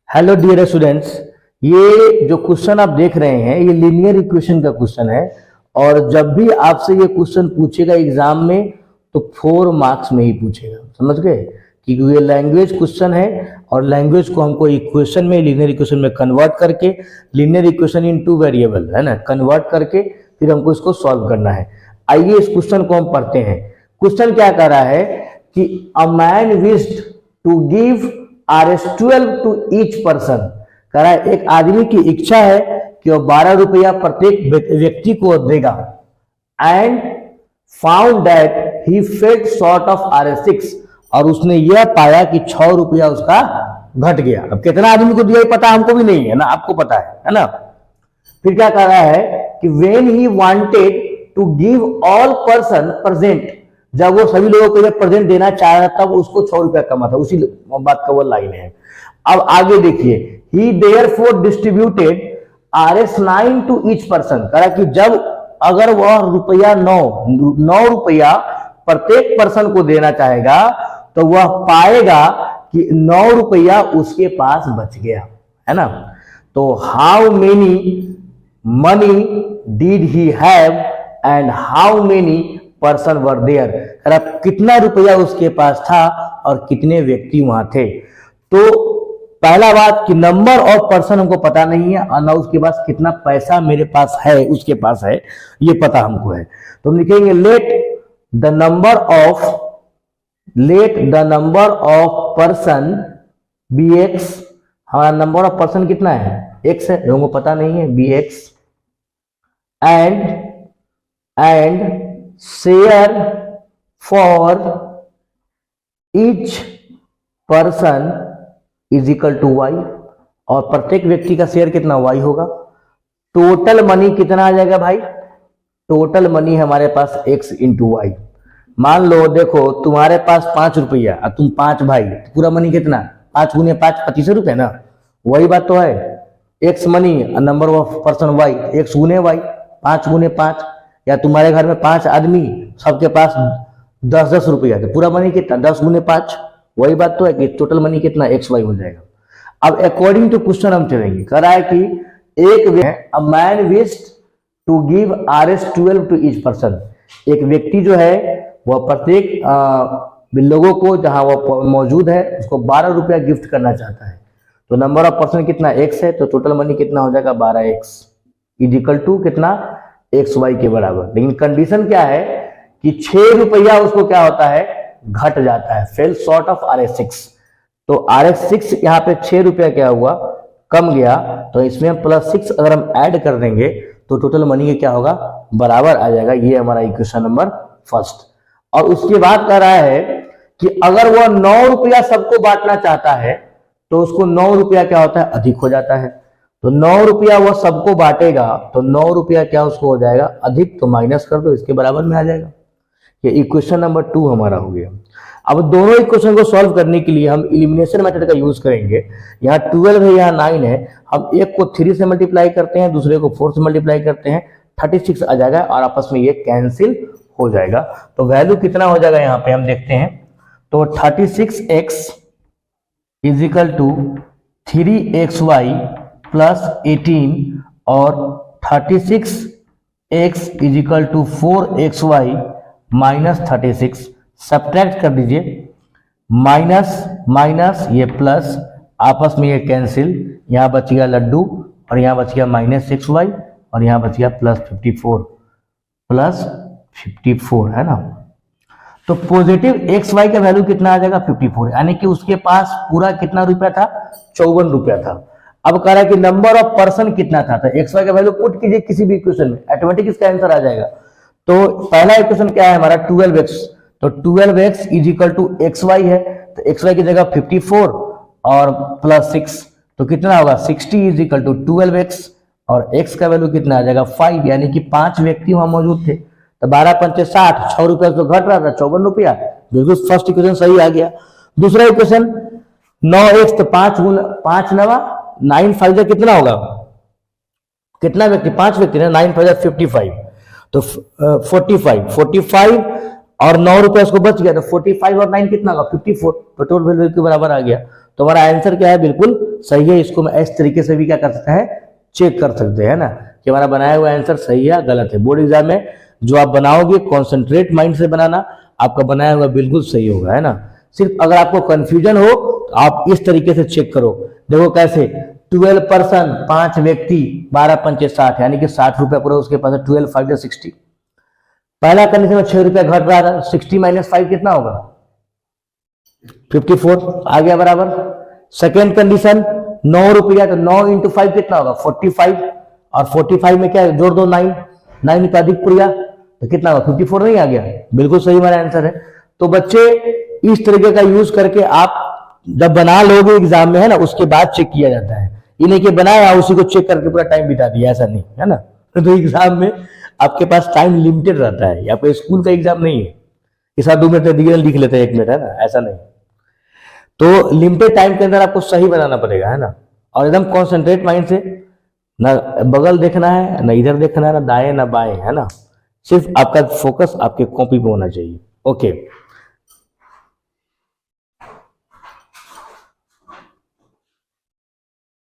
Hello dear students, ये जो question आप देख रहे हैं ये लीनियर इक्वेशन का क्वेश्चन है। और जब भी आपसे ये क्वेश्चन पूछेगा एग्जाम में तो 4 मार्क्स में ही पूछेगा, समझ गए? क्योंकि ये लैंग्वेज क्वेश्चन है और लैंग्वेज को हमको इक्वेशन में, लीनियर इक्वेशन में कन्वर्ट करके, लीनियर इक्वेशन इन 2 वेरिएबल है ना, कन्वर्ट करके फिर हमको इसको सॉल्व करना है। आइए इस क्वेश्चन को हम पढ़ते हैं। क्वेश्चन क्या कर रहा है कि a man wished to give Rs12 to each person. कह रहा है एक आदमी की इच्छा है कि वो 12 रुपया प्रत्येक व्यक्ति को देगा। And found that he felt short of Rs6, और उसने यह पाया कि 6 रुपया उसका घट गया। अब कितना आदमी को दिया पता हमको भी नहीं है ना, आपको पता है ना। फिर क्या कह रहा है कि when he wanted to give all person present, जब वो सभी लोगों को जब प्रेजेंट देना चाह रहा तब उसको 6 रुपया कमा था। उसी बात का वो लाइन है। अब आगे देखिए, he therefore distributed Rs9 to each person. कह रहा कि जब अगर वह रुपया 9 रुपया प्रत्येक पर्सन को देना चाहेगा तो वह पाएगा कि 9 रुपया उसके पास बच गया, है ना। तो how many money did he have and how many person were there. कितना रुपया उसके पास था और कितने व्यक्ति वहां थे। तो पहला बात कि नंबर ऑफ पर्सन हमको पता नहीं है और ना उसके पास कितना पैसा मेरे पास है, उसके पास है, ये पता हमको है। तो हम लिखेंगे let the number of person be x. हमारा नंबर ऑफ पर्सन कितना है? एक्स है, हमको पता नहीं है, be x. And share for each person is equal to y, और प्रत्येक व्यक्ति का शेयर कितना वाई होगा। टोटल मनी कितना आ जाएगा भाई? टोटल मनी हमारे पास x इंटू वाई। मान लो देखो तुम्हारे पास 5 रुपया और तुम 5 भाई, तो पूरा मनी कितना? 5 गुने 5 25 रुपए ना, वही बात तो है। x money number of person y, x गुने वाई, 5 गुने 5। या तुम्हारे घर में 5 आदमी, सबके पास 10-10 रुपया, तो पूरा मनी कितना? 10 गुने 5, वही बात तो है कि टोटल मनी कितना एक्स वाई हो जाएगा। अब अकॉर्डिंग टू क्वेश्चन हम चलेंगे। कह रहा है कि एक a man wished to give Rs12 to each person. एक व्यक्ति जो है वह प्रत्येक लोगों को जहां वह मौजूद है उसको 12 रुपया गिफ्ट करना चाहता है। तो नंबर ऑफ पर्सन कितना? x है, तो टोटल मनी कितना हो जाएगा? 12x इज इक्वल टू कितना? XY के बराबर। लेकिन कंडीशन क्या है कि 6 रुपया उसको क्या होता है? घट जाता है, फेल शॉर्ट ऑफ Rs6। तो Rs6 यहाँ पे 6 रुपया क्या हुआ? कम गया। तो इसमें +6 अगर हम ऐड कर देंगे तो टोटल मनी क्या होगा? बराबर आ जाएगा। ये हमारा इक्वेशन नंबर फर्स्ट। और उसके बाद कह रहा है कि अगर वह 9 रुपया सबको बांटना चाहता है तो उसको 9 रुपया क्या होता है? अधिक हो जाता है। तो 9 रुपया वो सबको बांटेगा तो 9 रुपया क्या उसको हो जाएगा? अधिक। तो माइनस कर दो, इसके बराबर में आ जाएगा। ये इक्वेशन नंबर 2 हमारा हो गया। अब दोनों इक्वेशन को सॉल्व करने के लिए हम एलिमिनेशन मेथड का यूज करेंगे। यहाँ 12 है, यहाँ 9 है। हम एक को 3 से मल्टीप्लाई करते हैं, दूसरे को 4 से मल्टीप्लाई करते हैं, 36 आ जाएगा और आपस में ये कैंसिल हो जाएगा। तो वैल्यू कितना हो जाएगा यहाँ पे हम देखते हैं। तो 36x is equal to 3xy plus 18 और 36x is equal to 4xy minus 36। Subtract कर दीजिए, माइनस माइनस ये प्लस, आपस में ये कैंसिल। यहाँ बच गया लड्डू और यहाँ बच गया -6y और यहाँ बच गया +54 है ना। तो पॉजिटिव xy का वैल्यू कितना आ जाएगा? 54, यानी कि उसके पास पूरा कितना रुपया था? 54 रुपया था। अब कह रहा है कि नंबर ऑफ पर्सन कितना था? तो xy का वैल्यू पुट कीजिए किसी भी इक्वेशन में, ऑटोमेटिक इसका आंसर आ जाएगा। तो पहला इक्वेशन क्या है हमारा? 12x। तो 12x is equal to xy है, तो xy की जगह 54 और +6, तो कितना होगा? 60 इज इक्वल टू 12x और x का वैल्यू कितना आ जाएगा? 5, यानी कि 5 व्यक्ति वहां मौजूद थे। तो 12 पंचे 60, 6 रुपया तो घट रहा था, 54 रुपया। बिल्कुल फर्स्ट इक्वेशन सही आ गया। दूसरा इक्वेशन 9x, तो 5 नवा 9 5 कितना होगा? कितना व्यक्ति? 5 व्यक्ति ना, 9 5 55, तो 45 और 9 रुपया उसको बच गया। तो 45 और 9 कितना होगा? 54, तो टोटल वैल्यू के बराबर आ गया। तो हमारा आंसर क्या है, बिल्कुल सही है। इसको मैं इस तरीके से भी क्या कर सकते हैं, चेक कर सकते हैं ना, कि हमारा बनाया हुआ आंसर सही है गलत है। बोर्ड एग्जाम में जो आप बनाओगे कॉन्सेंट्रेट माइंड से बनाना, आपका बनाया हुआ बिल्कुल सही होगा, है ना। सिर्फ अगर आपको कंफ्यूजन हो तो आप इस तरीके से चेक करो। देखो कैसे, 12 पर्सन, 5 व्यक्ति, 12 पंचे 60, यानी कि 60 रुपया पूरा उसके पास है। 12 5 60, पहला कंडीशन में 6 रुपया घट रहा था, 60 माइनस 5 कितना होगा, 54 आ गया बराबर। सेकेंड कंडीशन 9 रुपया, तो 9 इंटू 5 कितना होगा, 45, और 45 में क्या है, जोड़ दो 9, 9 का अधिक पूरा तो कितना होगा, 54 नहीं आ गया, बिल्कुल सही हमारा आंसर है। तो बच्चे इस तरीके का यूज करके आप जब बना लोगे एग्जाम में, है ना, उसके बाद चेक किया जाता है। ये नहीं कि बनाया उसी को चेक करके पूरा टाइम बिता दिया, ऐसा नहीं है ना। तो एग्जाम में आपके पास टाइम लिमिटेड रहता है, या फिर स्कूल का एग्जाम नहीं है कि साथ 2 मिनट लिख लेते हैं 1 मिनट, है ना, ऐसा नहीं। तो लिमिटेड टाइम के अंदर आपको सही बनाना पड़ेगा, है ना, और एकदम कॉन्सेंट्रेट माइंड से, ना बगल देखना है, ना इधर देखना है, ना दाएं ना बाएं, है ना, सिर्फ आपका फोकस आपके कॉपी पे होना चाहिए। ओके।